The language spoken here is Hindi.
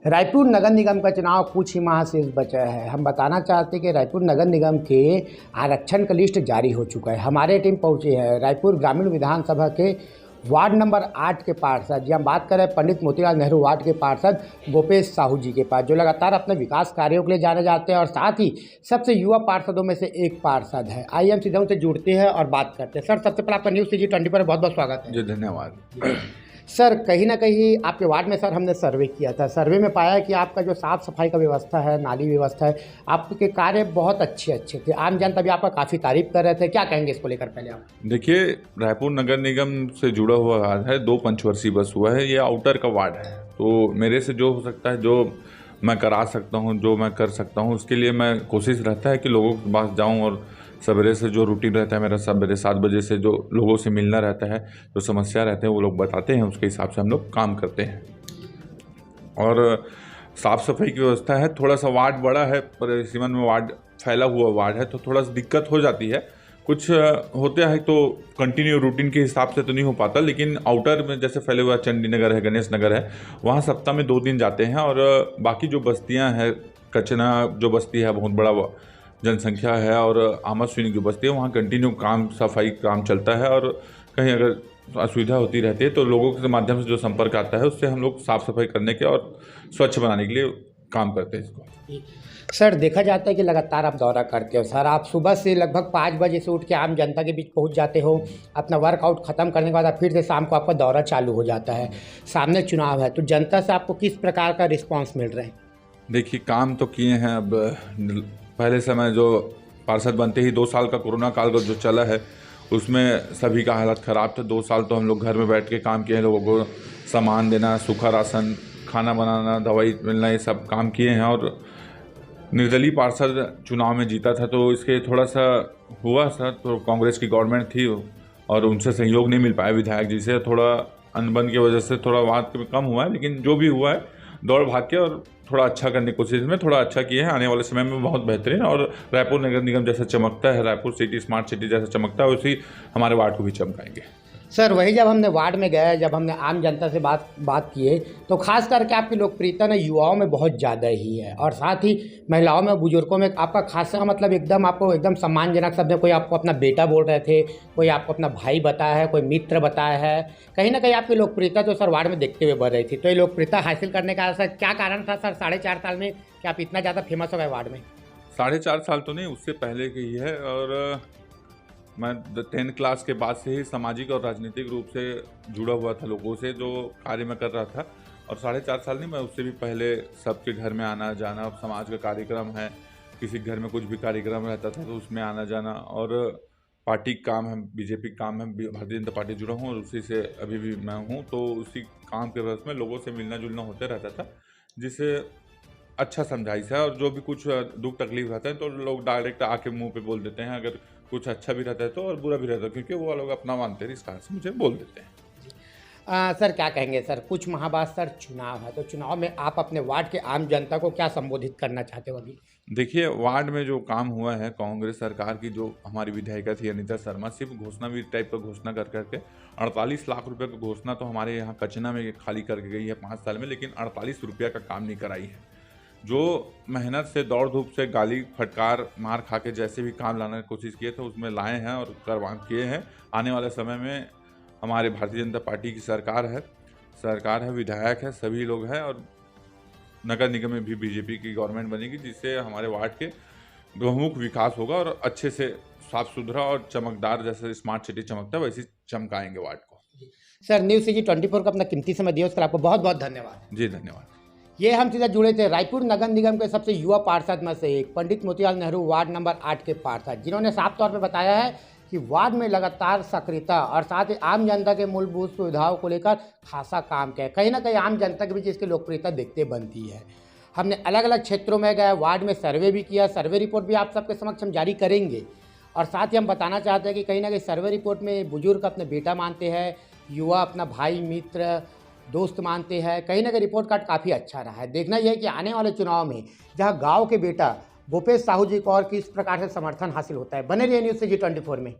रायपुर नगर निगम का चुनाव कुछ ही माह से बचा है। हम बताना चाहते हैं कि रायपुर नगर निगम के आरक्षण का लिस्ट जारी हो चुका है। हमारे टीम पहुंची है रायपुर ग्रामीण विधानसभा के वार्ड नंबर 8 के पार्षद, जी हम बात करें पंडित मोतीलाल नेहरू वार्ड के पार्षद गोपेश साहू जी के पास, जो लगातार अपने विकास कार्यों के लिए जाने जाते हैं और साथ ही सबसे युवा पार्षदों में से एक पार्षद है। आइए हम सीधे उनसे जुड़ते हैं और बात करते हैं। सर, सबसे पहले आपका न्यूज़ CG20 पर बहुत बहुत स्वागत है। जी धन्यवाद। सर, कहीं ना कहीं आपके वार्ड में सर हमने सर्वे किया था। सर्वे में पाया कि आपका जो साफ़ सफाई का व्यवस्था है, नाली व्यवस्था है, आपके कार्य बहुत अच्छे थे। आम जनता भी आपका काफ़ी तारीफ कर रहे थे। क्या कहेंगे इसको लेकर पहले आप? देखिए, रायपुर नगर निगम से जुड़ा हुआ वार्ड है, 2 पंचवर्षीय बस हुआ है, ये आउटर का वार्ड है। तो मेरे से जो हो सकता है, जो मैं करा सकता हूँ, जो मैं कर सकता हूँ, उसके लिए मैं कोशिश रहता है कि लोगों के पास जाऊँ और सवेरे से जो रूटीन रहता है मेरा, सवेरे 7 बजे से जो लोगों से मिलना रहता है, जो समस्या रहते हैं वो लोग बताते हैं, उसके हिसाब से हम लोग काम करते हैं। और साफ़ सफाई की व्यवस्था है। थोड़ा सा वार्ड बड़ा है, पर सीवन में वार्ड फैला हुआ वार्ड है, तो थोड़ा सा दिक्कत हो जाती है। कुछ होता है तो कंटिन्यू रूटीन के हिसाब से तो नहीं हो पाता, लेकिन आउटर में जैसे फैले हुआ चंडी नगर है, गणेश नगर है, वहाँ सप्ताह में 2 दिन जाते हैं। और बाकी जो बस्तियाँ हैं, कचना जो बस्ती है, बहुत बड़ा जनसंख्या है, और आमद स्विनी जो बस्ती है, वहाँ कंटिन्यू काम सफाई काम चलता है। और कहीं अगर असुविधा होती रहती है तो लोगों के माध्यम से जो संपर्क आता है, उससे हम लोग साफ़ सफाई करने के और स्वच्छ बनाने के लिए काम करते हैं इसको। सर, देखा जाता है कि लगातार आप दौरा करते हो। सर, आप सुबह से लगभग 5 बजे से उठ के आम जनता के बीच पहुंच जाते हो। अपना वर्कआउट ख़त्म करने के बाद आप फिर से शाम को आपका दौरा चालू हो जाता है। सामने चुनाव है, तो जनता से आपको किस प्रकार का रिस्पॉन्स मिल रहा है? देखिए, काम तो किए हैं। अब पहले समय जो पार्षद बनते ही 2 साल का कोरोना काल का जो चला है, उसमें सभी का हालत ख़राब था। 2 साल तो हम लोग घर में बैठ के काम किए हैं, लोगों को सामान देना, सूखा राशन, खाना बनाना, दवाई मिलना, ये सब काम किए हैं। और निर्दलीय पार्षद चुनाव में जीता था, तो इसके थोड़ा सा हुआ सर, तो कांग्रेस की गवर्नमेंट थी और उनसे सहयोग नहीं मिल पाया विधायक जी से। थोड़ा अनबन की वजह से थोड़ा वाद कम हुआ है, लेकिन जो भी हुआ है दौड़ भाग के और थोड़ा अच्छा करने की कोशिश में थोड़ा अच्छा किए हैं। आने वाले समय में बहुत बेहतरीन, और रायपुर नगर निगम जैसा चमकता है, रायपुर सिटी स्मार्ट सिटी जैसा चमकता है, उसी हमारे वार्ड को भी चमकाएंगे। सर, वही जब हमने वार्ड में गए, जब हमने आम जनता से बात किए, तो खास करके आपकी लोकप्रियता ना युवाओं में बहुत ज़्यादा ही है, और साथ ही महिलाओं में, बुजुर्गों में आपका खासा मतलब एकदम आपको एकदम सम्मानजनक शब्द में कोई आपको अपना बेटा बोल रहे थे, कोई आपको अपना भाई बताया है, कोई मित्र बताया है। कहीं ना कहीं आपकी लोकप्रियता तो सर वार्ड में देखते हुए बढ़ रही थी। तो ये लोकप्रियता हासिल करने का सर क्या कारण था सर 4.5 साल में कि आप इतना ज़्यादा फेमस हो गए वार्ड में? 4.5 साल तो नहीं, उससे पहले की ही है। और मैं 10th क्लास के बाद से ही सामाजिक और राजनीतिक रूप से जुड़ा हुआ था लोगों से, जो कार्य मैं कर रहा था। और 4.5 साल नहीं, मैं उससे भी पहले सबके घर में आना जाना, समाज का कार्यक्रम है, किसी घर में कुछ भी कार्यक्रम रहता था तो उसमें आना जाना, और पार्टी काम है, बीजेपी काम है, भारतीय जनता पार्टी जुड़ा हूँ और उसी से अभी भी मैं हूँ। तो उसी काम के वजह में लोगों से मिलना जुलना होते रहता था, जिससे अच्छा समझाइश है। और जो भी कुछ दुख तकलीफ रहता है तो लोग डायरेक्ट आके मुंह पे बोल देते हैं, अगर कुछ अच्छा भी रहता है तो, और बुरा भी रहता है, क्योंकि वो लोग अपना मानते हैं, इस कारण से मुझे बोल देते हैं। सर, क्या कहेंगे सर, कुछ माह बाद सर चुनाव है, तो चुनाव में आप अपने वार्ड के आम जनता को क्या संबोधित करना चाहते हो अभी? देखिए, वार्ड में जो काम हुआ है, कांग्रेस सरकार की जो हमारी विधायिका थी अनीता शर्मा, सिर्फ घोषणावीर टाइप का घोषणा कर करके 48 लाख रुपए का घोषणा तो हमारे यहाँ कचना में खाली करके गई है 5 साल में, लेकिन 48 रुपये का काम नहीं कराई है। जो मेहनत से, दौड़ धूप से, गाली फटकार मार खा के जैसे भी काम लाने की कोशिश किए थे, उसमें लाए हैं और करवा किए हैं। आने वाले समय में हमारे भारतीय जनता पार्टी की सरकार है, विधायक है, सभी लोग हैं, और नगर निगम में भी बीजेपी की गवर्नमेंट बनेगी, जिससे हमारे वार्ड के बहुमुख विकास होगा और अच्छे से साफ सुथरा और चमकदार, जैसे स्मार्ट सिटी चमकता है वैसे चमकाएंगे वार्ड को। सर, न्यूज़ CG24 को अपना कीमती समय दिया, उसके लिए आपको बहुत बहुत धन्यवाद। जी धन्यवाद। ये हम सीधा जुड़े थे रायपुर नगर निगम के सबसे युवा पार्षद में से एक पंडित मोतीलाल नेहरू वार्ड नंबर 8 के पार्षद, जिन्होंने साफ तौर पर बताया है कि वार्ड में लगातार सक्रियता और साथ ही आम जनता के मूलभूत सुविधाओं को लेकर खासा काम किया है। कहीं ना कहीं आम जनता के बीच इसकी लोकप्रियता देखते बनती है। हमने अलग अलग क्षेत्रों में गए, वार्ड में सर्वे भी किया। सर्वे रिपोर्ट भी आप सबके समक्ष हम जारी करेंगे, और साथ ही हम बताना चाहते हैं कि कहीं ना कहीं सर्वे रिपोर्ट में बुजुर्ग अपने बेटा मानते हैं, युवा अपना भाई मित्र दोस्त मानते हैं। कहीं ना कहीं रिपोर्ट कार्ड काफ़ी अच्छा रहा है। देखना यह है कि आने वाले चुनाव में जहां गांव के बेटा गोपेश साहू जी को और किस प्रकार से समर्थन हासिल होता है। बने रहिए न्यूज़ CG24 में।